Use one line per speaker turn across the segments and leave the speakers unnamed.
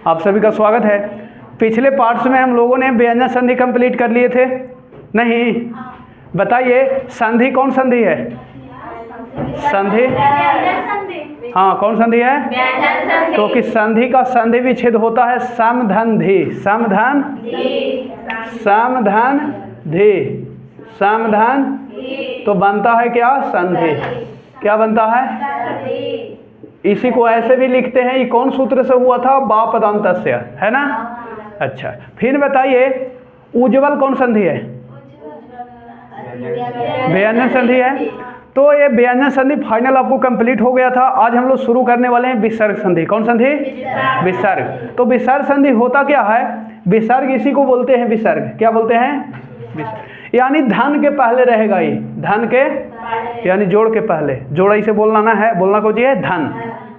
आप सभी का स्वागत है। पिछले पार्ट्स में हम लोगों ने व्यंजन संधि कंप्लीट कर लिए थे नहीं? बताइए संधि कौन संधि है? संधि, हाँ कौन संधि है? क्योंकि संधि का संधि विच्छेद होता है समधन-धी, समधन तो बनता है क्या? संधि। क्या बनता है? इसी को ऐसे भी लिखते हैं, ये कौन सूत्र से हुआ था? बापदान्तस्य, है ना? अच्छा, फिर बताइए उज्ज्वल कौन संधि है? व्यंजन संधि है। तो ये व्यंजन संधि फाइनल आपको कंप्लीट हो गया था। आज हम लोग शुरू करने वाले हैं विसर्ग संधि। कौन संधि? विसर्ग। तो विसर्ग संधि होता क्या है? विसर्ग इसी को बोलते हैं विसर्ग। क्या बोलते हैं? विसर्ग। यानी धन के पहले रहेगा, ये धन के यानी जोड़ के पहले। जोड़ ऐसे बोलना ना है, बोलना को जी है धन,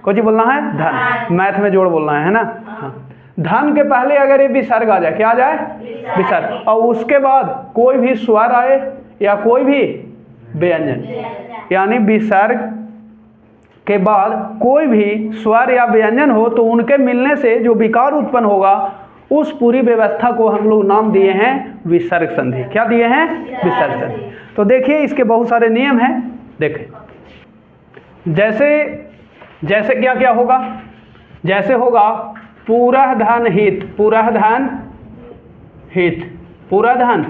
को जी बोलना है धन, मैथ में जोड़ बोलना है ना? हाँ, धन के पहले अगर ये विसर्ग आ जाए, क्या आ जाए? विसर्ग। और उसके बाद कोई भी स्वर आए या कोई भी व्यंजन, यानी विसर्ग के बाद कोई भी स्वर या व्यंजन हो तो उनके मिलने से जो विकार उत्पन्न होगा उस पूरी व्यवस्था को हम लोग नाम दिए हैं विसर्ग संधि। क्या दिए हैं? विसर्ग संधि। तो देखिए इसके बहुत सारे नियम हैं। देखें जैसे क्या क्या होगा? जैसे होगा पूरहधन हित, पूरहधन हित, पूरहधन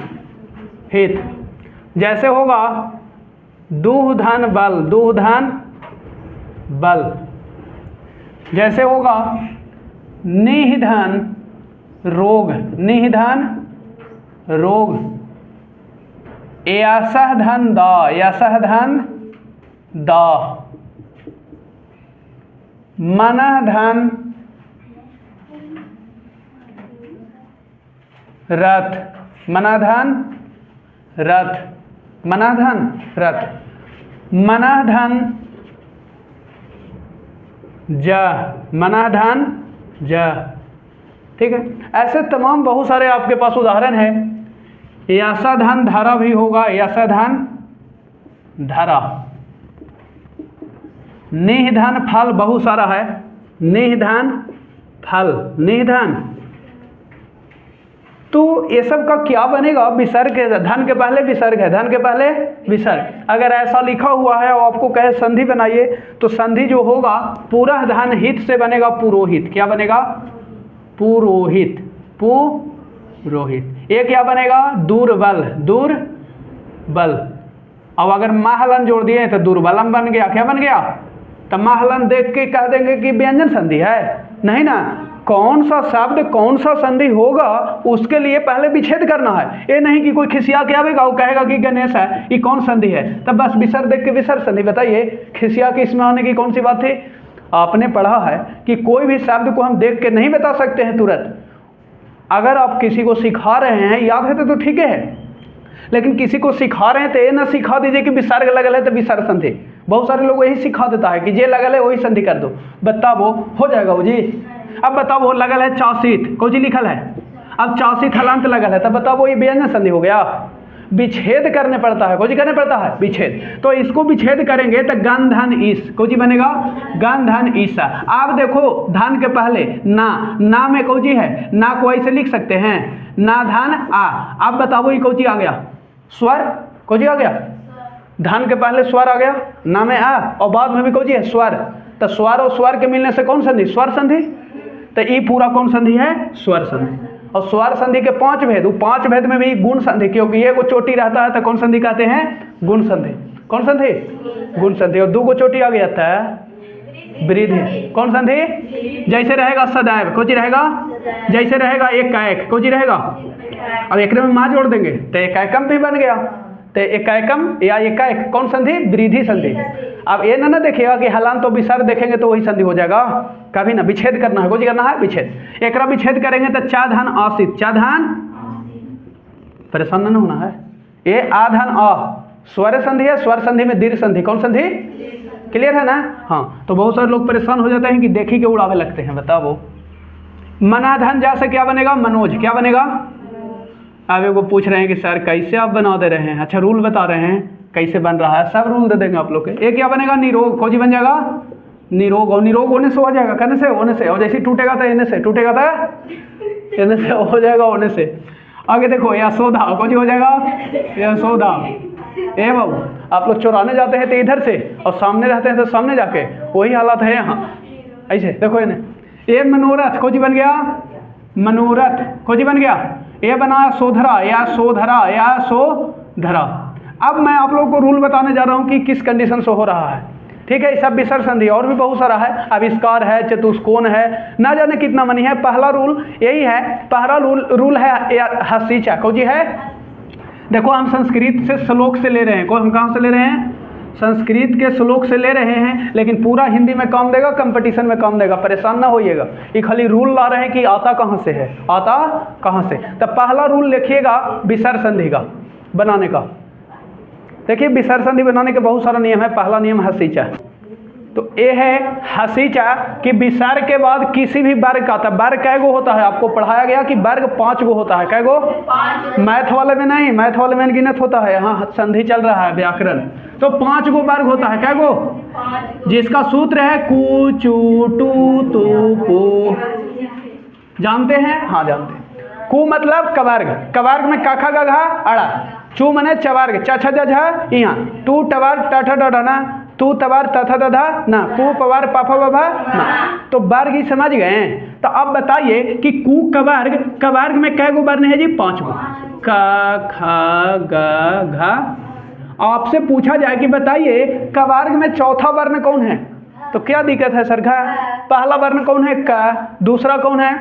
हित। जैसे होगा दुहधन बल, दुहधन बल। जैसे होगा निधन रोग, निधन रोग। यशः धन द, यशः धन द। मनः धन रथ, मनः धन रथ, मनः धन रथ। मनः धन ज, मनः धन ज। ठीक है, ऐसे तमाम बहुत सारे आपके पास उदाहरण है। यशः धन धरा भी होगा, यशः धन धरा। निधन फल बहुत सारा है, निधन फल, निधन। तो ये सब का क्या बनेगा? विसर्ग है। धन के पहले विसर्ग है, धन के पहले विसर्ग। अगर ऐसा लिखा हुआ है और आपको कहे संधि बनाइए तो संधि जो होगा पूरहधन हित से बनेगा पुरोहित। क्या बनेगा? पुरोहित, पुरोहित। ये क्या बनेगा? दुर्बल, दुर्बल। अब अगर महलन जोड़ दिए तो दुर्बलम बन गया। क्या बन गया? तो महलन देख के कह देंगे कि व्यंजन संधि है? नहीं ना। कौन सा शब्द कौन सा संधि होगा उसके लिए पहले विच्छेद करना है। ये नहीं कि कोई खिसिया के आवेगा वो कहेगा कि गणेश है, ये कौन संधि है, तब बस विसर्ग देख के विसर्ग संधि। बताइए खिसिया के इसमें आने की कौन सी बात थी? आपने पढ़ा है कि कोई भी शब्द को हम देख के नहीं बता सकते हैं तुरंत। अगर आप किसी को सिखा रहे हैं, याद है तो ठीक है, लेकिन किसी को सिखा रहे हैं तो ये ना सिखा दीजिए कि विसर्ग लगल है तो विसर्ग संधि। बहुत सारे लोग यही सिखा देता है कि जे लगल है वही संधि कर दो। बताओ हो जाएगा वो जी? अब बताओ वो लगल है चासित, कौन सी लिखल है? अब चासित हलांत लगल है, तब बताओ वो ये व्यंजन संधि हो गया? विच्छेद करने पड़ता है, कौन सी करने पड़ता है? विच्छेद। तो इसको विच्छेद करेंगे तो गंधन ईस, कौन सी बनेगा? गंधन ईसा। आप देखो धन के पहले ना में कौन सी है? ना को ऐसे लिख सकते हैं, ना धन आ। अब बताओ ये कौन सी आ गया? स्वर, कौन सी आ गया? धन के पहले स्वर आ गया, ना में आ, और बाद में भी कौन सी है? स्वर। तो स्वर और स्वर के मिलने से कौन संधि? स्वर संधि। तो ये पूरा कौन संधि है? स्वर संधि। और स्वर संधि के 5 भेद, वो 5 भेद में भी गुण संधि, क्योंकि ये को चोटी रहता है तो कौन संधि कहते हैं? गुण संधि। कौन संधि? गुण संधि। और 2 को चोटी आ गया था वृद्धि। कौन संधि? जैसे रहेगा सदैव, कौन सी रहेगा? जैसे रहेगा एक का एक, कौन सी रहेगा? अब एक में माँ जोड़ देंगे तो एकैकम भी बन गया। तो एकैकम या एकाएक कौन संधि? वृद्धि संधि। अब ये ना देखिएगा कि हलांत तो विसर्ग देखेंगे तो वही संधि हो जाएगा, कभी ना। विच्छेद करना है, कौन सी करना है? विच्छेद। एकरा विच्छेद करेंगे तो चाधन आसित, चाधन, परेशान न होना है। ये आधन अ स्वर संधि है, स्वर संधि में दीर्घ संधि। कौन संधि? क्लियर है ना? हाँ। तो बहुत सारे लोग परेशान हो जाते हैं कि देखी के उड़ावे लगते हैं। बताओ मनाधन जा से क्या बनेगा? मनोज। क्या बनेगा? अब वो पूछ रहे हैं कि सर कैसे आप बना दे रहे हैं? अच्छा रूल बता रहे हैं कैसे बन रहा है, सब रूल दे देंगे आप लोग के। एक क्या बनेगा? निरोग, कौन सी बन जाएगा? निरोग, और निरोग होने से हो जाएगा, कहने से होने से, और जैसे टूटेगा तो इन्हें से, टूटेगा तो इन्हें से हो जाएगा होने से। आगे देखो यशोदा, कौन हो जाएगा यशोदा। ए बाबू आप लोग चुराने जाते हैं तो इधर से, और सामने रहते हैं तो सामने जाके, वही हालत है यहाँ। ऐसे देखो इन्हें, ये मनोरथ खोजी बन गया, मनोरथ खोजी बन गया। ये बना सोधरा या सोधरा या सोधरा। अब मैं आप लोगों को रूल बताने जा रहा हूँ कि किस कंडीशन से हो रहा है, ठीक है। सब विसर्ग संधि और भी बहुत सारा है, आविष्कार है, चतुष्कोण है, ना जाने कितना मनी है। पहला रूल यही है, पहला रूल है हसीचा, कौजी है। देखो हम संस्कृत से श्लोक से ले रहे हैं, हम कहाँ से ले रहे हैं, संस्कृत के श्लोक से ले रहे हैं, लेकिन पूरा हिंदी में काम देगा, कंपटीशन में काम देगा, परेशान ना होइएगा। ये खाली रूल ला रहे हैं कि आता कहाँ से है, आता कहाँ से। तो पहला रूल लिखिएगा विसर्ग संधि का बनाने का। देखिए विसर्ग संधि बनाने के बहुत सारा नियम है। पहला नियम हसीचा, तो ये है हसीचा कि विसर्ग के बाद किसी भी वर्ग का, तब वर्ग कै गो होता है, आपको पढ़ाया गया कि वर्ग 5 गो होता है। कै गो? मैथ वाले में नहीं, मैथ वाले में गिनत होता है, यहाँ संधि चल रहा है व्याकरण। तो 5 गो वर्ग होता है, कै गो? जिसका सूत्र है कु चू टू तू पू, जानते हैं? हाँ जानते हैं। कु मतलब कवर्ग, कवर्ग में काखा गघा अड़ा, चू मने चवर्ग, च छ ज झ यहाँ, टू टवर ट ठ ड ढ ना, तू तवार तथा तथा ना, कु पवार पाफा बभा ना। तो वर्ग ही समझ गए। तो अब बताइए कि कु कवर्ग, कवर्ग में कै गो वर्ण है जी? 5 गो, क ख ग घ। आपसे पूछा जाए कि बताइए कवर्ग में चौथा वर्ण कौन है, तो क्या दिक्कत है सर? घ। पहला वर्ण कौन है? क। दूसरा कौन है?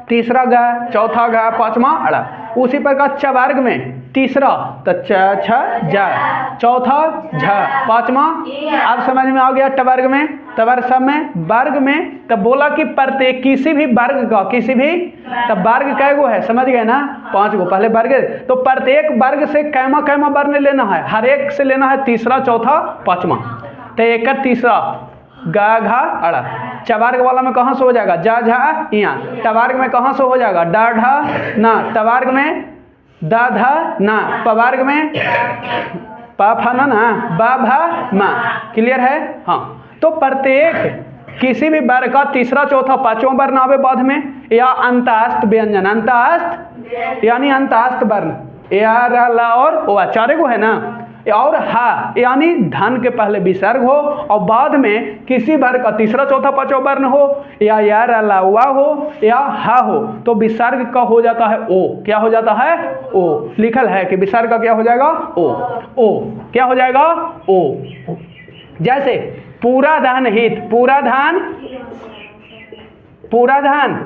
तीसरा ग, चौथा ग, पांचवा अड़ा। उसी प्रकार चवर्ग में तीसरा तो च छ ज, चौथा झ, पांचवा। अब समझ में आ गया टवर्ग में, तवर्ग सब में, वर्ग में। तब बोला कि प्रत्येक किसी भी वर्ग का, किसी भी, तब वर्ग कै गो है, समझ गए ना? 5 गो। पहले वर्ग, तो प्रत्येक वर्ग से कैमा कैमा वर्ण लेना है, हर एक से लेना है तीसरा, चौथा, पांचवा। तो एक तीसरा ग घा अड़ा। चवर्ग वाला में कहाँ से हो जाएगा? जा झा यहाँ। टवर्ग में कहाँ से हो जाएगा? डा ढा ना। टवर्ग में दा धा ना। पवर्ग में पा फा ना ना, बा भा मा। क्लियर है? हाँ। तो प्रत्येक किसी भी वर्ग का तीसरा, चौथा, पांचवा वर्ण आवे बाद में, या अंतस्थ व्यंजन, अंतस्थ यानी अंतस्थ वर्ण, या रा ला और ओ, 4 गो है ना। और हा यानी धन के पहले विसर्ग हो, और बाद में किसी वर्ग का तीसरा, चौथा, पांचवा वर्ण हो, या रा ला वा हो, या हा हो, तो विसर्ग का हो जाता है ओ। क्या हो जाता है? ओ। लिखल है कि विसर्ग का क्या हो जाएगा? ओ। ओ क्या हो जाएगा? ओ। जैसे पूरा धन हित, पूरा धन, पूरा धन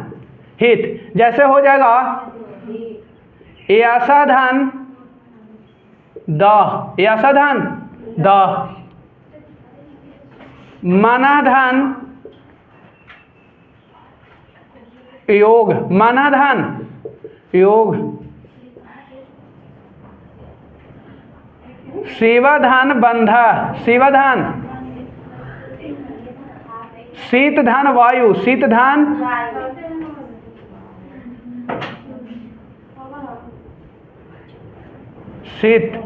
हित, जैसे हो जाएगा ऐसा धन द, ऐसा धन द, मना धन योग, मना धन योग, शिवधन बंधा, शिवधन, शीत धन वायु, शीत धन, शीत,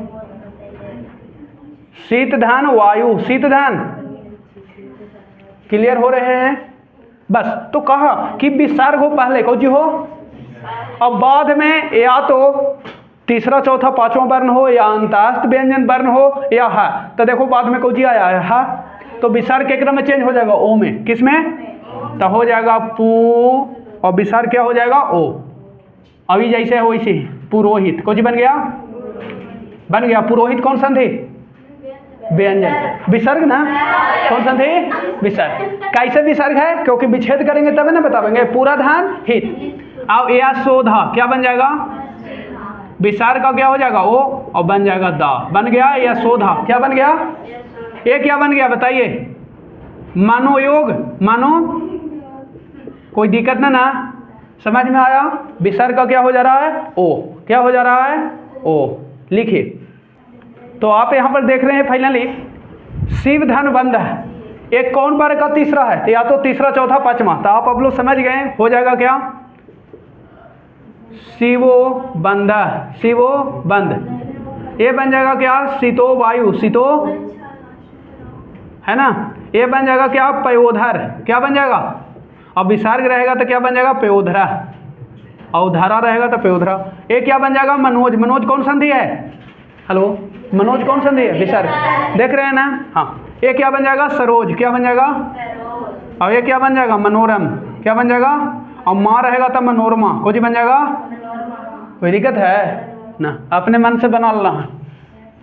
शीत धन वायु, शीत धन। क्लियर हो रहे हैं? बस। तो कहा कि विसर्ग हो पहले, कौन जी हो, और बाद में या तो तीसरा, चौथा, पांचवा वर्ण हो, या अंतस्थ व्यंजन वर्ण हो, या हा। तो देखो बाद में कौन जी आया है? हा। तो विसर्ग के क्रम में चेंज हो जाएगा ओ में। किस में? तो हो जाएगा पू, और विसर्ग क्या हो जाएगा? ओ। अभी जैसे हो वैसे ही पुरोहित, कौन जी बन गया? बन गया पुरोहित। कौन संधि? व्यंजन। विसर्ग ना? कौन संधि? विसर्ग। कैसे विसर्ग है? क्योंकि विच्छेद करेंगे तब ना बतावेंगे। पूरा धन हित, अब या शोधा क्या बन जाएगा? विसर्ग का क्या हो जाएगा? ओ, और बन जाएगा दा। बन गया या शोधा, क्या बन गया? ये क्या बन गया बताइए? मानो योग, मानो, कोई दिक्कत ना? समझ में आया? विसर्ग का क्या हो जा रहा है? ओ। क्या हो जा रहा है? ओ। लिखिए। तो आप यहाँ पर देख रहे हैं फाइनली शिव धन बंध है। एक कौन वर्ग का तीसरा है? या तो तीसरा, चौथा, पांचवा। तो आप लोग समझ गए, हो जाएगा क्या? शिवो बंध, शिवो बंध। ये बन जाएगा क्या? शीतो वायु, शीतो, है ना। ये बन जाएगा क्या, पयोधर। क्या बन जाएगा, अब विसर्ग रहेगा तो क्या बन जाएगा, पयोधरा। अवधारा रहेगा तो पयोधरा। ये क्या बन जाएगा, मनोज। मनोज कौन संधि है, हेलो, मनोज कौन संधि है, विसर्ग। देख रहे हैं ना, हाँ। ये क्या बन जाएगा, सरोज। क्या बन जाएगा, और ये क्या बन जाएगा, मनोरम। क्या बन जाएगा, और माँ रहेगा तो मनोरमा। कोई बन जाएगा, कोई दिक्कत है ना, अपने मन से बना लेना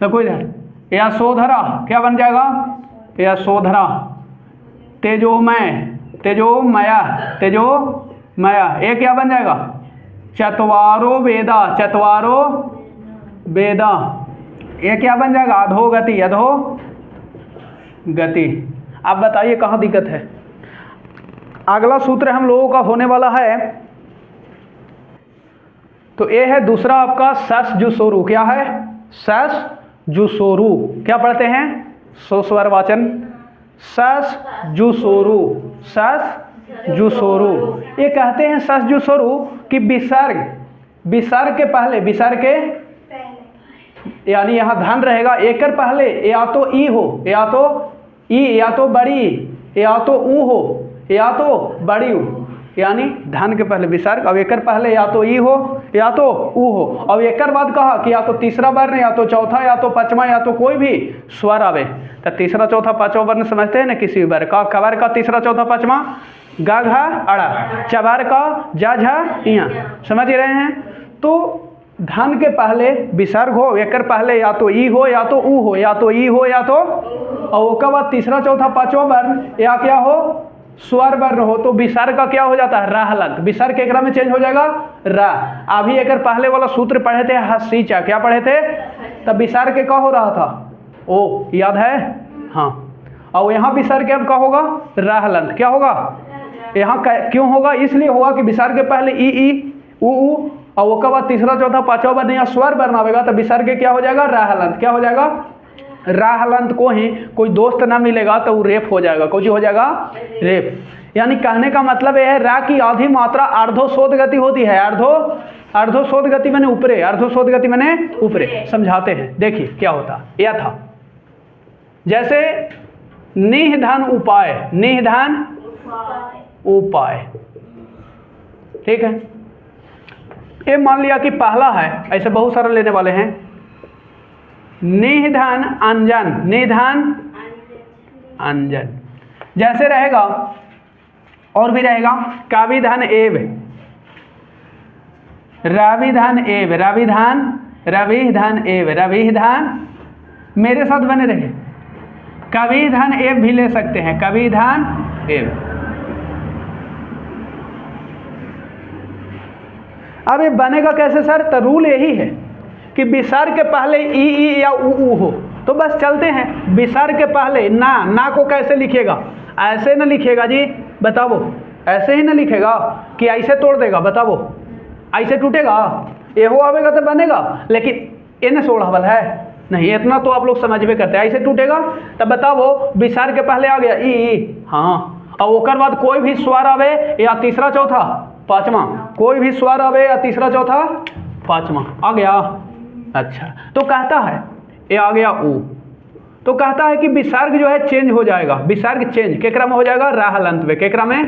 तो कोई नहीं। यशोधरा क्या बन जाएगा, यशोधरा। तेजोमय, तेजोमया, तेजोमया। ये क्या बन जाएगा, चत्वारो वेदा, चत्वारो वेदा। ये क्या बन जाएगा, अधोगति, अधोगति। अब बताइए कहाँ दिक्कत है। अगला सूत्र हम लोगों का होने वाला है, तो ये है दूसरा आपका सस जुसोरु। क्या है, सस जुसोरु। क्या पढ़ते हैं, सोस्वर वाचन, सस जुसोरु, सस जुसोरु। ये कहते हैं सस जुसोरु कि विसर्ग, विसर्ग के पहले, विसर्ग के यानी यहाँ धन रहेगा, एकर पहले या तो ई हो, या तो ई, या तो बड़ी, या तो ऊ हो, या तो बड़ी ऊ। यानी धन के पहले विसर्ग, अब एकर पहले या तो ई हो या तो ऊ हो। अब एकर बाद कहा कि या तो तीसरा वर्ण, या तो चौथा, या तो पांचवा, या तो कोई भी स्वर आवे। तो तीसरा चौथा पांचवा वर्ण समझते हैं ना, किसी वर्ग का, कवर का तीसरा चौथा पांचवा, ग घ अड़ा, चबर का जा झ इया, समझ रहे हैं। तो धन के पहले विसर्ग हो, एकर पहले या तो ई हो या तो ऊ हो, या तो ई हो या तो, और उसके बाद तीसरा चौथा पांचवा वर्ण या क्या हो, स्वर वर्ण हो, तो विसर्ग का क्या हो जाता है, रा हलंत। विसर्ग के एकरा में चेंज हो जाएगा रा। अभी एकर पहले वाला सूत्र पढ़े थे हसीचा, क्या पढ़े थे, तब विसर्ग के क्या हो रहा था, ओ, याद है, हाँ। और यहाँ विसर्ग के अब क्या होगा, रा हलंत। क्या होगा, यहाँ क्यों होगा, इसलिए होगा कि विसर्ग के पहले ई ऊ, और उसके बाद तीसरा चौथा पांचवा वर्ण या स्वर वर्ण आएगा, तो विसर्ग के क्या हो जाएगा, रा हलंत। क्या हो जाएगा, रा हलंत को ही कोई दोस्त ना मिलेगा तो वो रेप हो जाएगा। कौन हो जाएगा, रेप। यानी कहने का मतलब यह है, रा की आधी मात्रा अर्धोशोध गति होती है। अर्धोशोध गति मैंने ऊपरे, अर्धोशोध गति मैंने ऊपरे। समझाते हैं, देखिए क्या होता। यह था जैसे निधन उपाय, निधन उपाय, ठीक है। ये मान लिया कि पहला है, ऐसे बहुत सारे लेने वाले हैं। निधन अंजन, निधन अंजन जैसे रहेगा, और भी रहेगा काविधन एव, रविधन एव, रविधन, रविधन एव, रविधन। मेरे साथ बने रहे, कविधन एव भी ले सकते हैं, कविधन एव। अब ये बनेगा कैसे सर, तो रूल यही है कि विसर्ग के पहले ई या ऊ हो। तो बस चलते हैं, विसर्ग के पहले ना को कैसे लिखेगा, ऐसे ना लिखेगा जी, बताओ, ऐसे ही ना लिखेगा कि ऐसे तोड़ देगा, बताओ, ऐसे टूटेगा, ये हो आवेगा तो बनेगा, लेकिन इन्हें सोड़ावल है नहीं, इतना तो आप लोग समझ में करते हैं, ऐसे टूटेगा। तब बताओ विसर्ग के पहले आ गया ई, हाँ, और ओकर बाद कोई भी स्वर आवे या तीसरा चौथा पांचवा, कोई भी स्वर आवे या तीसरा चौथा पांचवा, आ गया। अच्छा, तो कहता है ये आ गया ऊ, तो कहता है कि विसर्ग जो है चेंज हो जाएगा, विसर्ग चेंज केकरा में हो जाएगा, रा हलंत में, केकरा में,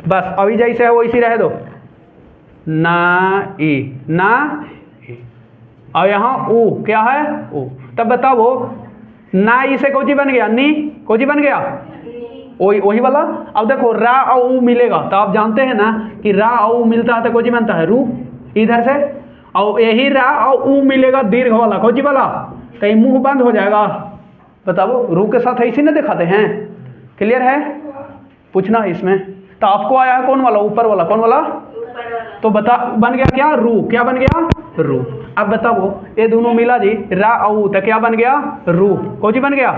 बस अभी जैसे है वो इसी रहे दो, ना ई, ना ई, और यहाँ ऊ क्या है, ऊ। तब बताओ ना ई से कोची बन गया, नी, कोची बन गया, वही वाला। अब देखो रा और ऊ मिलेगा, तो आप जानते हैं ना कि रा और ऊ मिलता है तो कोची बनता है, रू, इधर से, और यही रा और ऊ मिलेगा दीर्घ वाला, कोची वाला, तो ये मुंह बंद हो जाएगा। बताओ रू के साथ ऐसे ना दिखाते हैं, क्लियर है, पूछना है इसमें। तो आपको आया है कौन वाला, ऊपर वाला, कौन वाला, तो बता बन गया क्या, रू, क्या बन गया, रू। अब बताओ ये दोनों मिला जी, रा और ऊ, तो क्या बन गया, रू, कोची बन गया,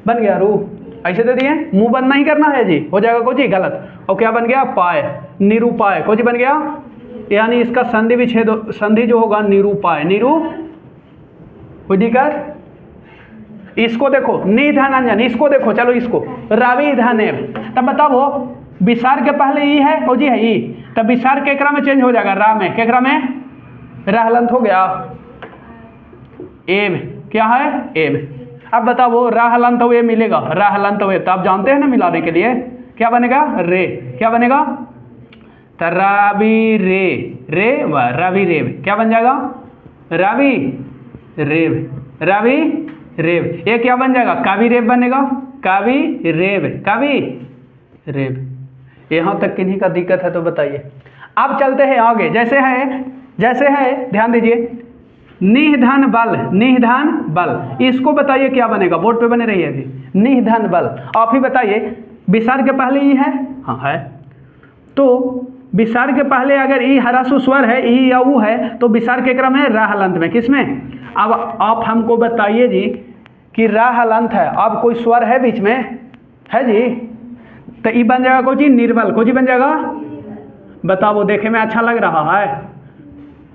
बन गया रू। ऐसे दे दिए, मुंह बंद नहीं करना है जी, हो जाएगा कोची गलत। और क्या बन गया, पाय, निरूपाय, कोची बन गया, यानी इसका संधि विच्छेद, संधि जो होगा निरूपाय, निरू, कोई दिक्कत। इसको देखो निधन अंजन, इसको देखो, चलो इसको रविधन एव। तब बताओ विसर्ग के पहले ई है, ओ जी है ई, तब विसर्ग केकरा में चेंज हो जाएगा, रा में, केकरा में, रा हलंत हो गया, एव, क्या है, एव। अब बताओ रा हलंत हुए मिलेगा, रा हलंत हुए तो आप जानते हैं ना मिलाने के लिए क्या बनेगा, रे, क्या बनेगा, तो रावी रे, रे व रवि रेव, क्या बन जाएगा, रवि रेव, रवि रेव। ये क्या बन जाएगा, कावी रेव बनेगा, कावी रेव, कावी रेव। यहाँ तक किन्हीं का दिक्कत है तो बताइए। अब चलते हैं आगे, जैसे है ध्यान दीजिए, निधन बल, निधन बल, इसको बताइए क्या बनेगा, बोर्ड पे बने रहिए अभी। निधन बल आप ही बताइए, विसर्ग के पहले ई है, हाँ है, तो विसर्ग के पहले अगर ई ह्रस्व स्वर है, ई या ऊ है, तो विसर्ग के क्रम है रा हलंत में, किसमें। अब आप हमको बताइए जी कि रा हलंत है, अब कोई स्वर है बीच में, है जी, तो ई बन जाएगा कोई चीज निर्बल, कोई चीज बन जाएगा, बताओ देखे में अच्छा लग रहा है,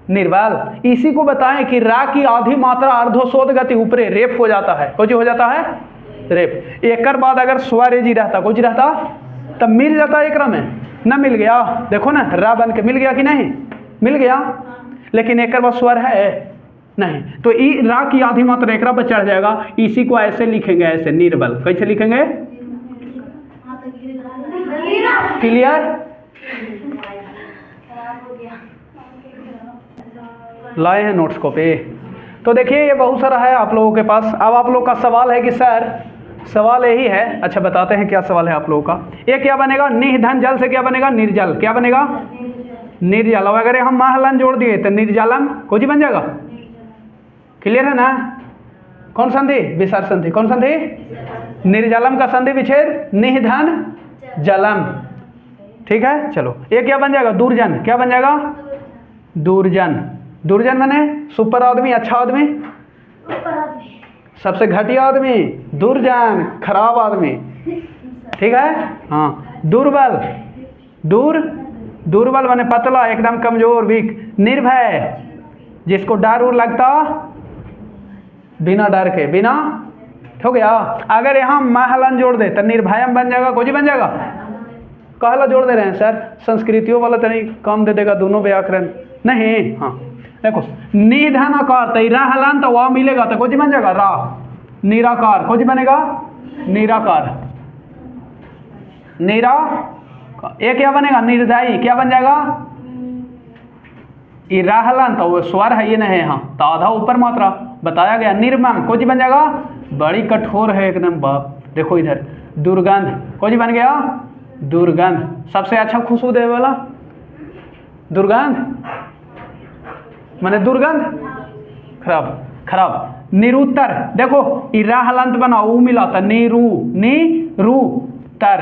निर्बल। इसी को बताएं कि रा की आधी मात्रा अर्धोशोध गति ऊपरे रेप हो जाता है, कोई हो जाता है रेप। एक बाद अगर स्वर जी रहता, कुछ रहता तब मिल जाता एक में, न मिल गया, देखो ना रा बन के मिल गया कि नहीं, मिल गया, लेकिन एक बाद स्वर है नहीं, तो ई रा की आधी मात्रा एक पर चढ़ जाएगा। इसी को ऐसे लिखेंगे, ऐसे निर्बल, कैसे लिखेंगे, क्लियर, लाए हैं नोट्स कॉपी। तो देखिए ये बहुत सारा है आप लोगों के पास। अब आप लोग का सवाल है कि सर सवाल यही है, अच्छा बताते हैं क्या सवाल है आप लोगों का। ये क्या बनेगा, निधन जल से क्या बनेगा, निर्जल, क्या बनेगा, निर्जल। और अगर हम महलन जोड़ दिए तो निर्जलम कोई बन जाएगा, क्लियर है ना। कौन संधि, विसर्ग संधि, कौन संधि, निर्जलम का संधि विच्छेद निधन जलम, ठीक है। चलो ये क्या बन जाएगा, दूरजन, क्या बन जाएगा, दूरजन, दूरजन माने सुपर आदमी, अच्छा आदमी, सबसे घटिया आदमी, दुर्जन, खराब आदमी, ठीक है। हाँ दुर्बल, दुर्बल माने पतला, एकदम कमजोर, वीक। निर्भय, जिसको डर उर लगता बिना डर के, बिना, हो गया। अगर यहाँ महलन जोड़ दे तो निर्भयम बन जाएगा, कोई बन जाएगा, कहला जोड़ दे रहे हैं सर, संस्कृतियों वाला तो नहीं काम दे देगा दोनों व्याकरण नहीं। हाँ देखो निधन आकार तैरा हलन तो वह मिलेगा तो कोई बन जाएगा रा, निराकार, कोई बनेगा निराकार, निरा, ये क्या बनेगा, निर्दयी, क्या बन जाएगा, इरा हलन तो वो स्वर है, ये नहीं है यहाँ, तो आधा ऊपर मात्रा बताया गया। निर्मम कोई बन जाएगा, बड़ी कठोर है एकदम बाप, देखो इधर। दुर्गंध कोई बन गया, दुर्गंध, सबसे अच्छा खुशबू दे वाला दुर्गंध माने दुर्गंध, खराब, खराब। निरुत्तर, देखो इरा हलंत बना, ऊ मिला था, नीरू, नी रू तर,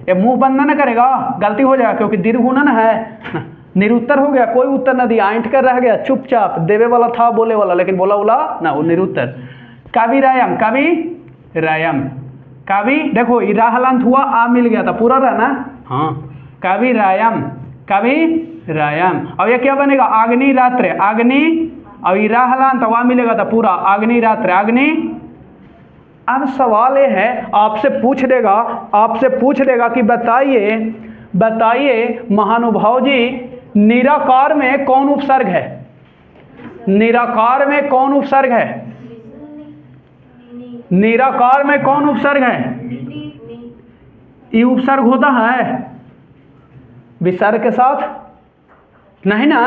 ये मुंह बंद ना करेगा, गलती हो जाएगा क्योंकि दीर्घ ना है। निरुत्तर हो गया, कोई उत्तर न दिया, ऐंठ कर रह गया, चुपचाप, देवे वाला था बोले वाला, लेकिन बोला उला ना, वो निरुत्तर। कवि रायम, कवि रायम, कवि, देखो इरा हलंत हुआ, आ मिल गया था, पूरा रहना, हाँ कवि रायम, कवि रायम। अब ये क्या बनेगा, अग्नि रात्र, अग्नि, और इरा हलंत वहां मिलेगा था पूरा, अग्नि रात्र, अग्नि। अब सवाल ये है, आपसे पूछ देगा कि बताइए महानुभाव जी, निराकार में कौन उपसर्ग है, निराकार में कौन उपसर्ग है, निराकार में कौन उपसर्ग है, ये उपसर्ग होता है विसर्ग के साथ नहीं ना,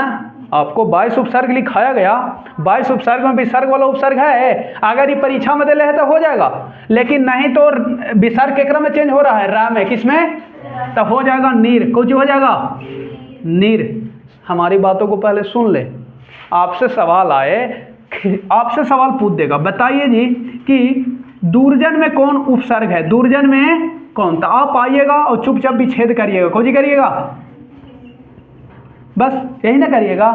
आपको 22 उपसर्ग लिखाया गया, 22 उपसर्ग में विसर्ग वाला उपसर्ग है। अगर ये परीक्षा में दे तो हो जाएगा, लेकिन नहीं तो विसर्ग के क्रम में चेंज हो रहा है, रा में, किसमें, तो हो जाएगा नीर, कुछ हो जाएगा नीर। हमारी बातों को पहले सुन ले, आपसे सवाल आए, आपसे सवाल पूछ देगा, बताइए जी कि दूरजन में कौन उपसर्ग है, दूरजन में कौन, तो आप आइएगा और चुपचाप विच्छेद करिएगा, खोजी करिएगा, बस यही ना करिएगा।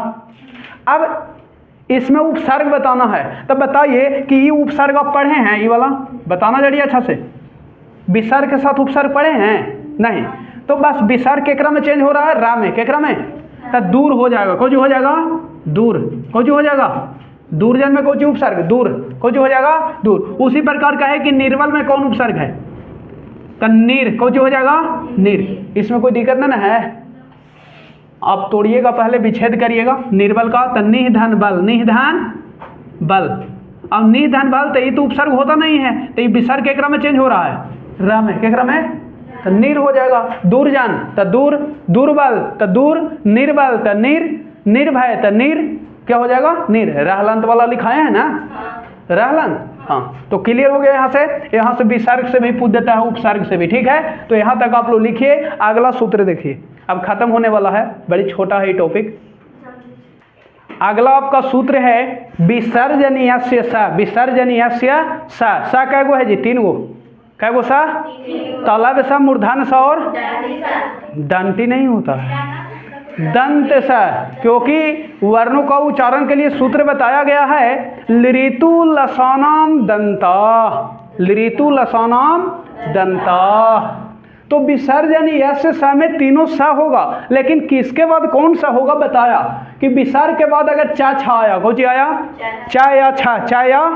अब इसमें उपसर्ग बताना है, तब बताइए कि ये उपसर्ग आप पढ़े हैं, ये वाला बताना जरिए अच्छा से, विसर्ग के साथ उपसर्ग पढ़े हैं नहीं, तो बस विसर्ग के क्रम में चेंज हो रहा है, रा में के क्रम में, तो दूर हो जाएगा, कोई हो जाएगा दूर, कोई हो जाएगा दूरजन में कोई उपसर्ग, दूर, कोई हो जाएगा दूर। उसी प्रकार का है कि निर्बल में कौन उपसर्ग है, तो नीर, कोई हो जाएगा नीर, इसमें कोई दिक्कत ना है। आप तोड़िएगा, पहले विच्छेद करिएगा निर्बल का, तो निधन बल, निधन बल, अब नी धन बल तो ये तो उपसर्ग होता नहीं है, तो ये विसर्ग केकरा में चेंज हो रहा है, र में, केकरा में, तो नीर हो जाएगा। दूर जान तो दूर, दुर्बल तो दूर, निर्बल तो नीर, निर्भय तो नीर, क्या हो जाएगा, नीर। रहलंत वाला लिखाए हैं ना, रहलंत। हाँ, तो क्लियर हो गया। यहाँ से विसर्ग से भी पूछ देता है, उपसर्ग से भी। ठीक है, तो यहाँ तक आप लोग लिखिए। अगला सूत्र देखिए, अब खत्म होने वाला है, बड़ी छोटा है ये टॉपिक। अगला आपका सूत्र है विसर्जनीयस्य स। विसर्जनीयस्य स, स कै गो है जी, 3 गो, कै गो सा, तलब सा, मूर्धन सा और दंती नहीं होता है, दंत सा, क्योंकि वर्णों का उच्चारण के लिए सूत्र बताया गया है लृतु लसानाम दंता, लृतु लसानाम दंता। तो विसर्जनीयस्य स में तीनों स होगा, लेकिन किसके बाद कौन सा होगा बताया कि विसर्ग के बाद अगर चा छा आया, कौन सी आया, चा या छा, चा या,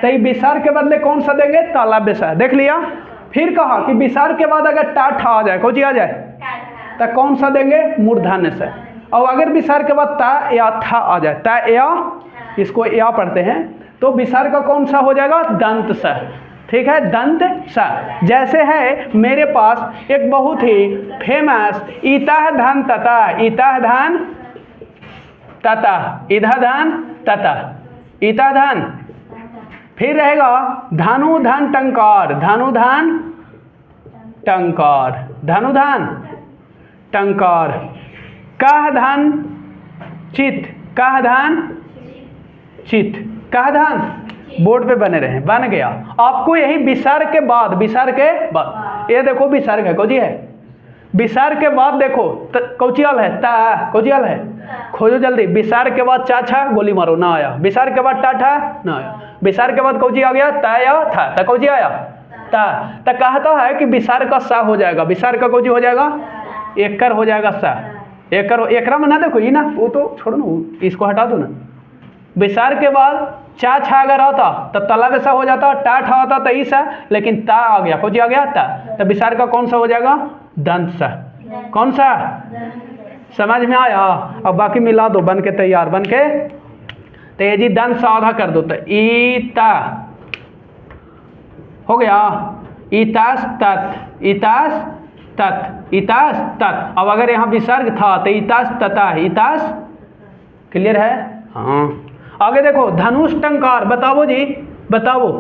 तो विसर्ग के बदले कौन सा देंगे, तालव्य सा। देख लिया। फिर कहा कि विसर्ग के बाद अगर टा ठा आ जाए, कौन सी आ जाए, तो कौन सा देंगे, मूर्धन्य से। और अगर विसर्ग के बाद ता या था आ जाए, ता या, इसको या पढ़ते हैं, तो विसर्ग का कौन सा हो जाएगा, दंत सा। ठीक है, दंत सा। जैसे है मेरे पास एक बहुत ही फेमस इतः धन तथा, इतः धन तथा, इधः धन तथा, इतः धन, फिर रहेगा धनुधन टंकार, धनुधन टंकार, धनुधन टंकार, कह धन चित, कह धन चित, कह धन, बोर्ड पे बने रहे, बन गया। आपको यही विसर्ग के बाद, विसर्ग के बाद, ये देखो विसर्ग है, कौची है, विसर्ग के बाद देखो कौचियल है, ता कौचियल है, खोजो जल्दी। विसर्ग के बाद चा छा, गोली मारो, ना आया। विसर्ग के बाद टा ठा, ना आया। विसर्ग के बाद कौची आ गया, ता या था, ता कौची आया, ता। तो कहता है कि विसर्ग का सा हो जाएगा, विसर्ग का कौची हो जाएगा, एकर हो जाएगा सा, एकर, एकरा में ना देखो ये ना, वो तो छोड़ो ना, इसको हटा दो ना। विसर्ग के बाद चा छा अगर आता तो तलब सा हो जाता, टा ठा आता तो ई सा, लेकिन ता आ गया, कौची आ गया, ता। तो विसर्ग का कौन सा हो जाएगा, दंत सा। कौन सा, समझ में आया। अब बाकी मिला दो, बन के तैयार, बन के तो ये जी दंत सा आधा कर दो, तो ईता हो गया, इतास तत्, इतास तत्, इतास तत्। अब अगर यहाँ विसर्ग था तो इतास तथा, इतास, क्लियर है। हाँ, आगे देखो धनुष टंकार, बताओ जी, बताओ।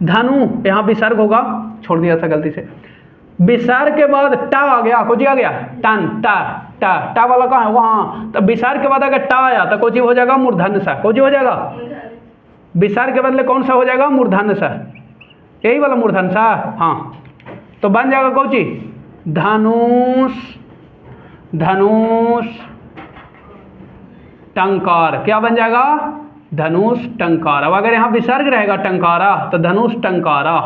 धनु यहाँ विसर्ग होगा, छोड़ दिया था गलती से। विसर्ग के बाद टा आ गया, कोची आ गया, टन, टा, टा, टा वाला कहाँ है, वहाँ। तो विसर्ग के बाद अगर टा आया तो कोची हो जाएगा, मूर्धन्य सा, कोची हो जाएगा, विसर्ग के बदले कौन सा हो जाएगा, मूर्धन्य सा, यही वाला मूर्धन्य सा। हाँ, तो बन जाएगा कोची, धनुष, धनुष टंकार, क्या बन जाएगा, धनुष टंकार। अब अगर यहाँ विसर्ग रहेगा टंकारा तो धनुष टंकारा,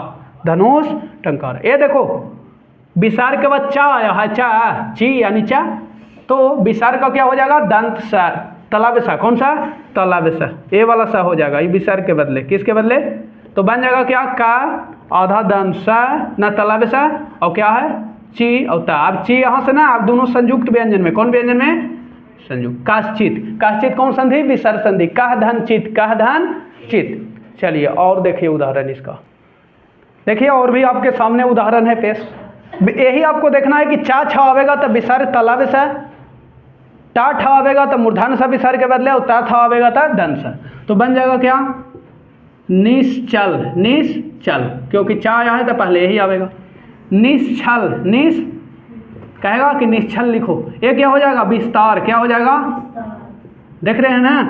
धनुष टंकारा। ये देखो विसर्ग के बाद चा आया है, चा, ची यानी चा, तो विसर्ग का क्या हो जाएगा, दंत सा, तलब सा, कौन सा, तलब सा, ये वाला सा हो जाएगा, ये विसर्ग के बदले, किसके बदले, तो बन जाएगा क्या, का आधा दंत सा, ना तलब सा, और क्या है, ची और ता। अब ची यहाँ से ना, आप दोनों संयुक्त व्यंजन में, कौन व्यंजन में, संयुक्त, काश्चित, काश्चित कौन संधि, विसर्ग संधि, कह धन चित, कह धन चित। चलिए और देखिए उदाहरण इसका, देखिए और भी आपके सामने उदाहरण है पेश। यही आपको देखना है कि चा छा आवेगा तो विसर्ग तलब सा, टा ठा आवेगा तो मूर्धन्य सा विसर्ग के बदले, और ता था आवेगा तो दंत सा। तो बन जाएगा क्या, निश्चल, निश्चल, क्योंकि चा आया है तो पहले यही आवेगा। निश्चल, निश कहेगा कि निश्चल लिखो, ये क्या हो जाएगा, विस्तार, क्या हो जाएगा, देख रहे हैं ना,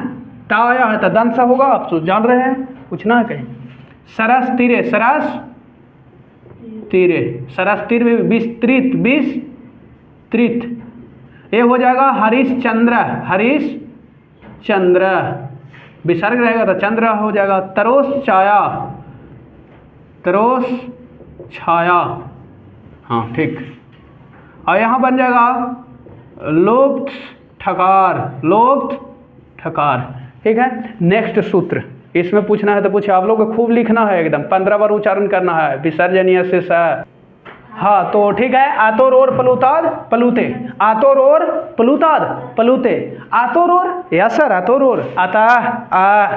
ता आया है तो दंत सा होगा, आप तो जान रहे हैं, पूछना है कहीं। सरस तीरे, सरस तीरे, सरस तीर, विस्तृत, विस्तृत, ये हो जाएगा हरिश्चंद्र, हरिश्चंद्र, विसर्ग रहेगा तो चंद्र हो जाएगा। तरोस छाया, तरोस छाया, हाँ ठीक। और यहाँ बन जाएगा लोप्त ठकार, लोप्त ठकार, ठीक है। नेक्स्ट सूत्र, इसमें पूछना है तो पूछे, आप लोग को खूब लिखना है, एकदम 15 बार उच्चारण करना है, विसर्जनीयस्य स। हाँ तो ठीक है, आतोर और पलुताद पलुते, आतोर और पलुताद पलुते, आतोर और, यस सर, आतोर और, आता आ,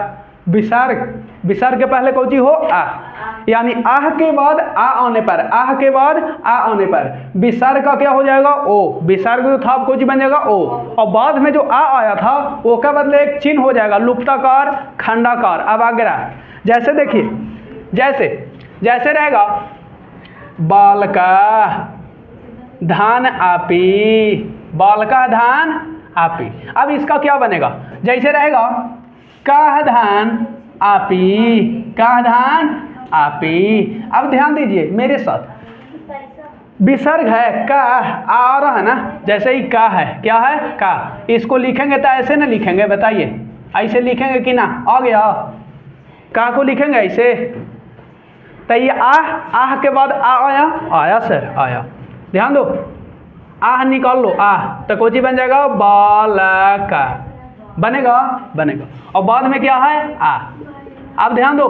विसर्ग, विसर्ग के पहले कौन सी हो आ, यानी आह के बाद आ आने पर, आह के बाद आ आने पर विसर्ग का क्या हो जाएगा ओ, विसर्ग जो था कौन सी बन जाएगा ओ, और बाद में जो आ आया था वो का बदले एक चिन्ह हो जाएगा लुप्ताकार खंडाकार। अब आगे रहा, जैसे देखिए जैसे जैसे रहेगा बाल का धान आपी, बाल का धान आपी। अब इसका क्या बनेगा, जैसे रहेगा काह धान आपी, काह धान आपी। अब ध्यान दीजिए मेरे साथ, विसर्ग है का आ रहा है ना, जैसे ही का है, क्या है का, इसको लिखेंगे तो ऐसे ना लिखेंगे, बताइए ऐसे लिखेंगे कि ना, आ गया का को लिखेंगे ऐसे, तो ये आह के बाद आ आया, आया सर आया, ध्यान दो आह निकाल लो, आह तो कोची बन जाएगा बालका, बनेगा बनेगा, और बाद में क्या है आ। अब ध्यान दो,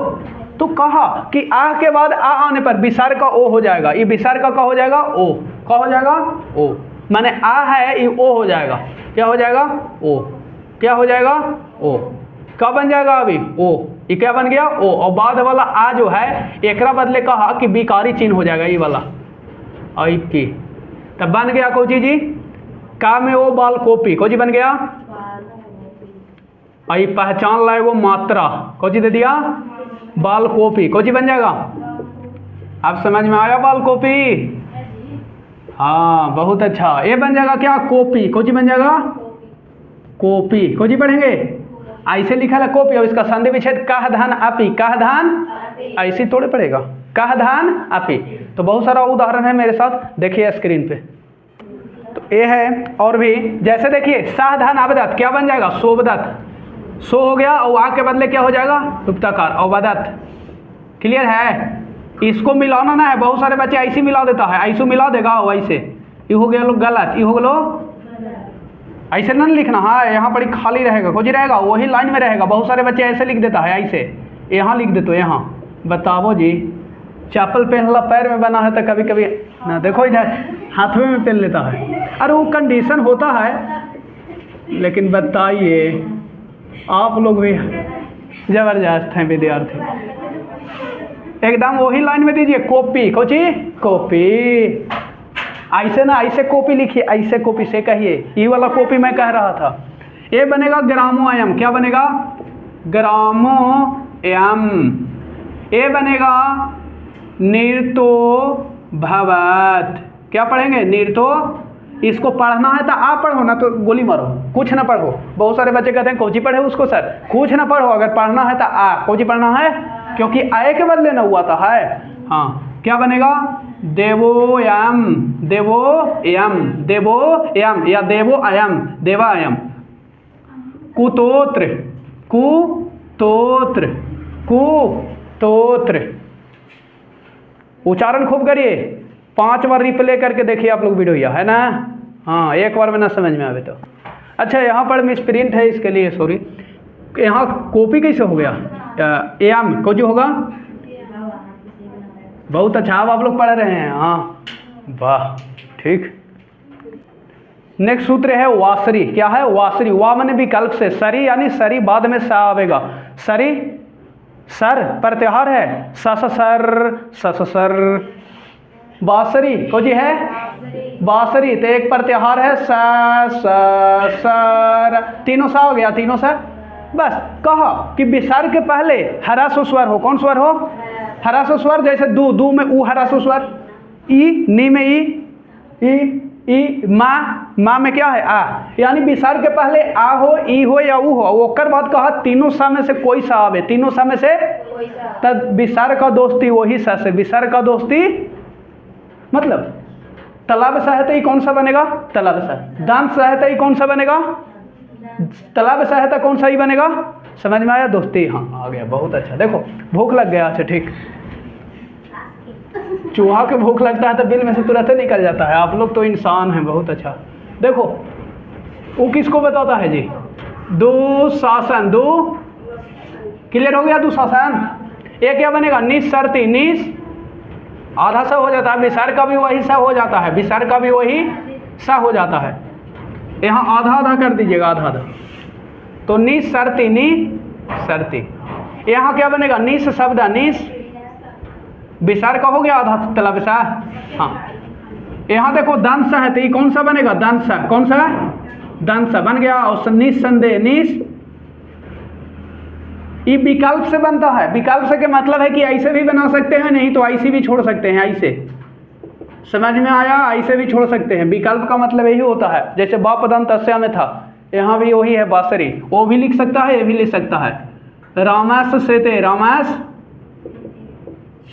तो कहा कि आ के बाद आ आने पर विसर्ग का ओ हो जाएगा, ये विसर्ग का हो जाएगा ओ, क्या हो जाएगा ओ, माने आ है ये ओ हो जाएगा, क्या हो जाएगा ओ, क्या हो जाएगा ओ, क्या बन जाएगा अभी ओ, ये क्या बन गया ओ, और बाद वाला आ जो है एकरा बदले कहा कि विकारी चिन्ह हो जाएगा ये वाला आई की, तब बन गया कोची जी का में ओ बाल कॉपी, कोची बन गया आई पहचान लाए वो मात्रा, कोची दे दिया बाल कॉपी, कोची बन जाएगा। आप समझ में आया बाल कॉपी, हाँ बहुत अच्छा, ये बन जाएगा क्या कॉपी, कोची बन जाएगा कॉपी, कोची पढ़ेंगे ऐसे लिखा है कॉपी, और इसका संधि विच्छेद काह धान आपी, काह धान ऐसे थोड़े पड़ेगा काह धान आपी। तो बहुत सारा उदाहरण है मेरे साथ, देखिए स्क्रीन पे, तो ये है और भी, जैसे देखिए साह धान अवदत्त क्या बन जाएगा सोबदत्त, सो हो गया और आ के बदले क्या हो जाएगा लुप्ताकार अवदत्त, क्लियर है। इसको मिलाना ना है, बहुत सारे बच्चे ऐसे मिला देता है, ऐसे मिला देगा वैसे, ये हो गया लोग गलत, ये हो गया ऐसे ना लिखना, हाँ यहाँ पर खाली रहेगा, कुछ रहेगा वही लाइन में रहेगा, बहुत सारे बच्चे ऐसे लिख देता है, ऐसे यहाँ लिख दे तो यहाँ बताओ जी, चप्पल पहनला पैर में बना है तो कभी कभी ना देखो इधर हाथ में पहन लेता है, अरे वो कंडीशन होता है। लेकिन बताइए आप लोग भी जबरदस्त हैं विद्यार्थी, एकदम वही लाइन में दीजिए कॉपी, कोची कॉपी, ऐसे ना ऐसे कॉपी लिखिए, ऐसे कॉपी से कहिए, ये वाला कॉपी मैं कह रहा था। ये बनेगा ग्रामोयम, क्या बनेगा ग्रामोयम, ये बनेगा निर्तो भवत, क्या पढ़ेंगे निर्तो, इसको पढ़ना है तो आप पढ़ो ना तो गोली मारो, कुछ ना पढ़ो। बहुत सारे बच्चे कहते हैं कोची पढ़े उसको सर, कुछ ना पढ़ो, अगर पढ़ना है तो आ कोची पढ़ना है, क्योंकि आए के बदले ना हुआ था है। हाँ क्या बनेगा देवोयम, देवोयम, देवोयम या देवोयम, देवायम, कुतोत्र, कुतोत्र, कुतोत्र, उच्चारण खूब करिए, 5 बार रिप्ले करके देखिए आप लोग वीडियो, है ना। हाँ एक बार में ना समझ में आवे तो अच्छा। यहाँ पर मिस प्रिंट है, इसके लिए सॉरी। यहाँ कॉपी कैसे हो गया, एम को जो होगा, बहुत अच्छा अब आप लोग पढ़ रहे हैं, हाँ वाह ठीक। नेक्स्ट सूत्र है वासरी, क्या है वासरी, वा माने विकल्प से, सरी यानी सरी बाद में सा आवेगा, सरी सर प्रत्याहार है, सर बासरी को जी है बासरी, तो एक प्रत्याहार है सर, तीनों सा हो गया, तीनों सा। बस कहा कि विसर्ग के पहले ह्रस्व स्वर हो, कौन स्वर हो ह्रस्व स्वर, जैसे दू में ऊ ह्रस्व स्वर, ई नी में ई माँ में क्या है आ, यानी विसर्ग के पहले आ हो, ई हो या ऊ हो, ओकर बाद कहा तीनों सा में से कोई सा आवे, तीनों सा में से, तब विसर्ग का दोस्ती वही सा से, विसर्ग का दोस्ती मतलब तालाब सहायता कौन सा बनेगा तालाब सहायता, दांत सहायता कौन सा बनेगा तालाब सहायता, कौन सा ही बनेगा, समझ में आया दोस्ती, हाँ आ गया बहुत अच्छा। देखो भूख लग गया, अच्छा ठीक, चूहा के भूख लगता है तो बिल में से तुरंत निकल जाता है, आप लोग तो इंसान हैं, बहुत अच्छा। देखो वो किसको बताता है जी, दुशासन, दो क्लियर हो गया, दुशासन। ये क्या बनेगा निस्सरती, निस आधा सा हो जाता है, विसर्ग का भी वही सा हो जाता है, विसर्ग का भी वही सा हो जाता है, यहाँ आधा आधा कर दीजिएगा, आधा आधा, तो निस्सरती, निस्सरती, यहाँ क्या बनेगा? निस शब्द निस, विसर्ग हो गया आधा तला विसा। हाँ, यहाँ देखो दंश है तो ये कौन सा बनेगा? दंश। कौन सा? दंश बन गया। और निस्संदेह निस, ये विकल्प से बनता है। विकल्प से के मतलब है कि ऐसे भी बना सकते हैं, नहीं तो ऐसे भी छोड़ सकते हैं। ऐसे समझ में आया? ऐसे भी छोड़ सकते हैं। विकल्प का मतलब यही होता है, जैसे बापदंत तस्या में था, यहाँ भी वही है बासरी, वो भी लिख सकता है, ये भी लिख सकता है। रामास से ते रामास।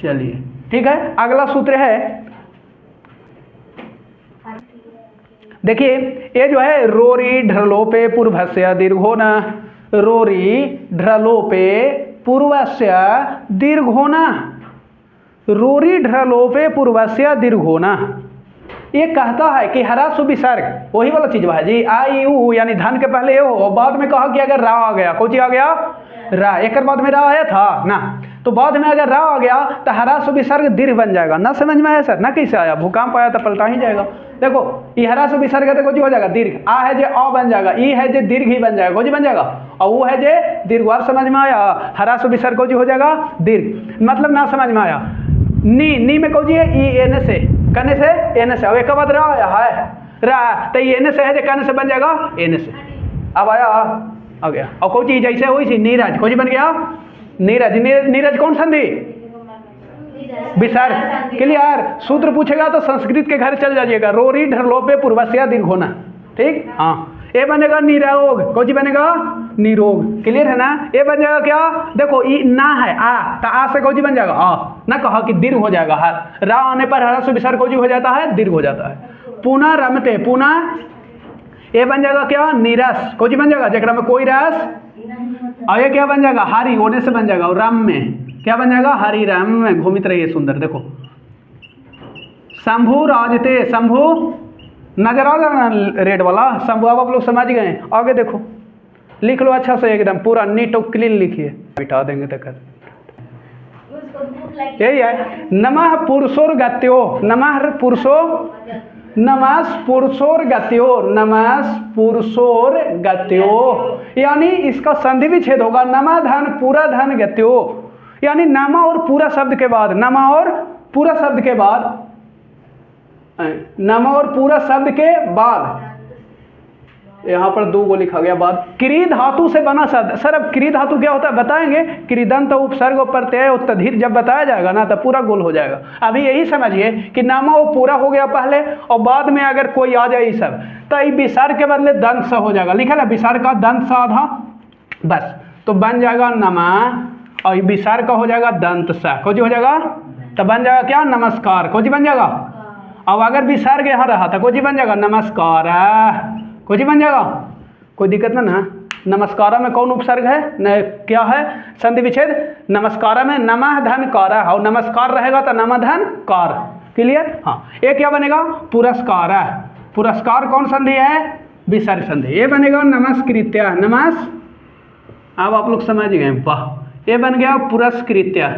चलिए ठीक है, अगला सूत्र है, देखिए ये जो है रोरी ढ्रलोपे पूर्वस्य दीर्घो न, रोरी ढ्रलोपे पूर्वस्य दीर्घो न, रोरी ढ्रलोपे पूर्वस्य दीर्घो न। ये कहता है कि हरासु विसर्ग वही वाला चीज है जी, आई यू यानी धन के पहले ये हो और बाद में कहा कि अगर रा आ गया, कौन चीज आ गया? रा। एक बाद में रा आया था ना, तो बाद में अगर रा आ गया तो हरासु विसर्ग दीर्घ बन जाएगा। ना समझ में आया सर? ना कैसे आया? भूकंप आया तो पलटा ही जाएगा। देखो ये हरासु विसर्ग है तो कौन हो जाएगा? दीर्घ। आ है जे अ बन जाएगा, ई है जे दीर्घ ही बन जाएगा, कौन बन जाएगा? और वो है जे दीर्घ। और समझ में आया? हरासु विसर्ग कौन हो जाएगा? दीर्घ। मतलब ना समझ में आया? नी में कौन है? ई एन से, कने से एन से। अब एक बाद रा आया है, रा तो ये एन से है जे कने से बन जाएगा एन से। अब आया आ गया। और कौन चीज जैसे हुई थी नीरज, कौन बन गया? नीरज। नीरज कौन संधि? विसर्ग। क्लियर? सूत्र पूछेगा तो संस्कृत के घर चल जाइएगा, रोरी ढरलोपे पूर्वस्या दीर्घोना। ठीक, हाँ। ए बनेगा निरोग, कौन सी बनेगा? निरोग। क्लियर है ना? ये बन जाएगा क्या? देखो ई ना है आ, तो आ से कौन सी बन जाएगा? आ। ना कहा कि दीर्घ हो जाएगा, हर रा आने पर हरस विसर्ग कौन सी हो जाता है? दीर्घ हो जाता है। पुनः रमते, पुनः ये बन जाएगा क्या? नीरस, कौन सी बन जाएगा? जकरा में कोई रस। और ये क्या बन जाएगा? हरि होने से बन जाएगा। और राम में क्या बन जाएगा? हरि राम में घूमित रहिए सुंदर। देखो शंभु राजते, शंभु नजर आ रहा ना रेड वाला शंभु, अब आप लोग समझ गए। आगे देखो लिख लो अच्छा से एकदम पूरा नीट और क्लीन लिखिए, बिठा देंगे तक। यही है नमः पुरुषोर गत्यो, नमः पुरुषो, नमस् पुरुषोर गत्यो, नमस् पुरुषोर गत्यो, यानी इसका संधि विच्छेद होगा। नमा धन पूरा धन गत्यो, यानी नमा और पूरा शब्द के बाद, नमा और पूरा शब्द के बाद, नमा और पूरा शब्द के बाद, यहाँ पर दो गो लिखा गया बाद। क्री धातु से बना शब्द। सर अब क्री धातु क्या होता है बताएंगे। क्रीदंत उपसर्ग प्रत्यय उत्तधित जब बताया जाएगा ना तो पूरा गोल हो जाएगा। अभी यही समझिए कि नामा वो पूरा हो गया पहले और बाद में अगर कोई आ जाए सब तो ये विसर्ग के बदले दंत सा हो जाएगा। लिखा ना विसर्ग का दंत सा आधा, बस तो बन जाएगा नमा और ये विसर्ग का हो जाएगा दंत सा, कोजी हो जाएगा तो बन जाएगा क्या? नमस्कार। कोजी बन जाएगा। अब अगर विसर्ग यहाँ रहा तो कोजी बन जाएगा नमस्कार, कोजी बन जाएगा। कोई दिक्कत ना ना। नमस्कार में कौन उपसर्ग है? न क्या है? संधि विच्छेद। नमस्कार में नमः धन कार और नमस्कार रहेगा तो नमः धन कार। क्लियर? हाँ। ये क्या बनेगा? पुरस्कार। पुरस्कार कौन संधि है? विसर्ग संधि। ये बनेगा नमस्कृत्य, नमस्। अब आप लोग समझ गए, वाह। ये बन गया पुरस्कृत्य।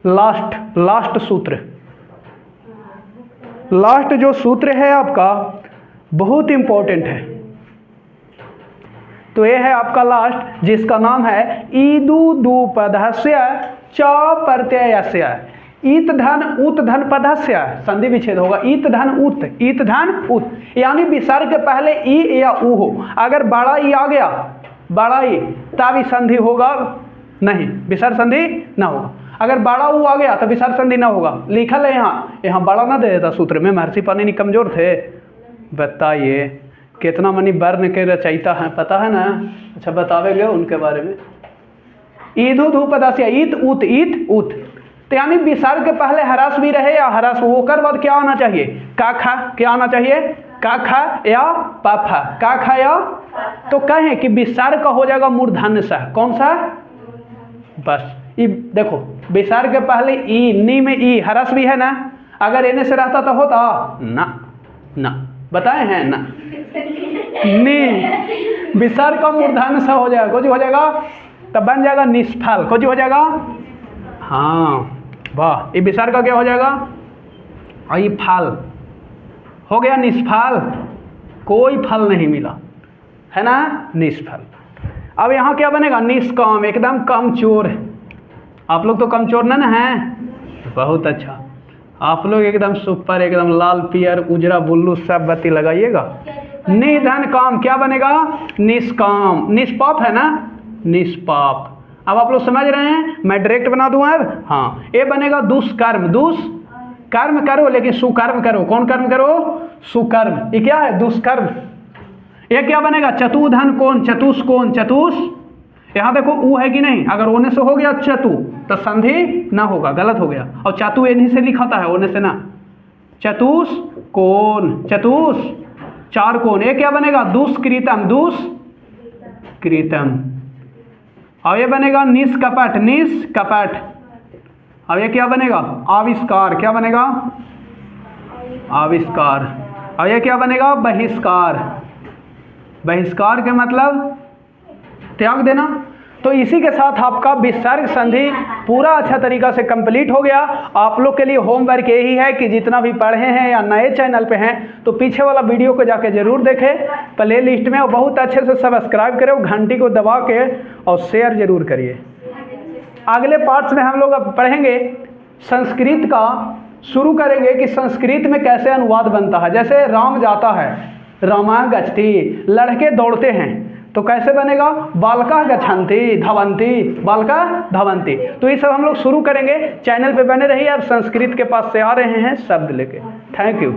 लास्ट सूत्र, लास्ट जो सूत्र है आपका बहुत इंपॉर्टेंट है। तो ये है आपका लास्ट, जिसका नाम है ईदु दुपदस्य च प्रत्ययस्य। ईत धन उत धन पदस्य संधि विच्छेद होगा। ईत धन उत, ईत धन उत, यानी विसर्ग के पहले ई या ऊ हो। अगर बड़ा ई आ गया, बड़ा ई, तब संधि होगा नहीं, विसर्ग संधि ना होगा। अगर बड़ा ऊ आ गया तो विसर्ग संधि ना होगा। लिखल है यहाँ बड़ा ना दे देता सूत्र में। महर्षि पाणिनि कमजोर थे। बताइए कितना मनी वर्ण के रचयिता हैं पता है ना? अच्छा बतावेंगे उनके बारे में। ईदु धूपदस्य, ईत उत, ईत उत, तो यानी विसर्ग के पहले हरास भी रहे या हरास हो, कर बाद क्या आना चाहिए? का खा। क्या आना चाहिए? का खा या पाफा। का खा या, तो कहें कि विसर्ग का हो जाएगा मूर्धन्य सा। कौन सा? बस ई देखो विसर्ग के पहले ई, नी में ई हरस भी है ना। अगर एने से रहता तो होता ना, ना बताए हैं ना। नी विसर्ग का मूर्धन्य सा हो जाएगा, कुछ हो जाएगा तब बन जाएगा निष्फल। कुछ हो जाएगा, हाँ वाह। ये विसर्ग का क्या हो जाएगा? और ये फल हो गया निष्फल, कोई फल नहीं मिला है ना, निष्फल। अब यहाँ क्या बनेगा? निष्काम, एकदम कमचोर। आप लोग तो कमचोर ना हैं? बहुत अच्छा, आप लोग एकदम सुपर, एकदम लाल पियर उजरा बुल्लू सब बत्ती लगाइएगा। निधन काम क्या बनेगा? निष्काम। निष्पाप है ना? निष्पाप। अब आप लोग समझ रहे हैं? मैं डायरेक्ट बना दूं अब। हाँ, ये बनेगा दुष्कर्म। दुष्कर्म करो लेकिन सुकर्म करो। कौन कर्म करो? सुकर्म। ये क्या है? दुष्कर्म। ये क्या बनेगा? चतुधन कोण, चतुष्कोण, यहाँ देखो ऊ है कि नहीं? अगर ओने से हो गया चतु तो संधि ना होगा, गलत हो गया। और चतु इन्हीं से लिखाता है, ओने से ना। चतुष्कोण, चार कोण। ये क्या बनेगा? दुष्कृतम, दुष्कृतम। और ये बनेगा निष्कपट। अब ये क्या बनेगा? आविष्कार। क्या बनेगा? आविष्कार। और ये क्या बनेगा? बहिष्कार। बहिष्कार के मतलब त्याग देना। तो इसी के साथ आपका विसर्ग संधि पूरा अच्छा तरीका से कंप्लीट हो गया। आप लोग के लिए होमवर्क यही है कि जितना भी पढ़े हैं या नए चैनल पे हैं तो पीछे वाला वीडियो को जाके जरूर देखें प्ले लिस्ट में, और बहुत अच्छे से सब्सक्राइब करें, घंटी को दबा के और शेयर जरूर करिए। अगले पार्ट्स में हम लोग अब पढ़ेंगे संस्कृत का, शुरू करेंगे कि संस्कृत में कैसे अनुवाद बनता है। जैसे राम जाता है, रामा गच्छति, लड़के दौड़ते हैं तो कैसे बनेगा? बालका गच्छन्ति, धवन्ति, बालका धवन्ति। तो ये सब हम लोग शुरू करेंगे। चैनल पे बने रहिए। अब संस्कृत के पास से आ रहे हैं शब्द लेके। Thank you.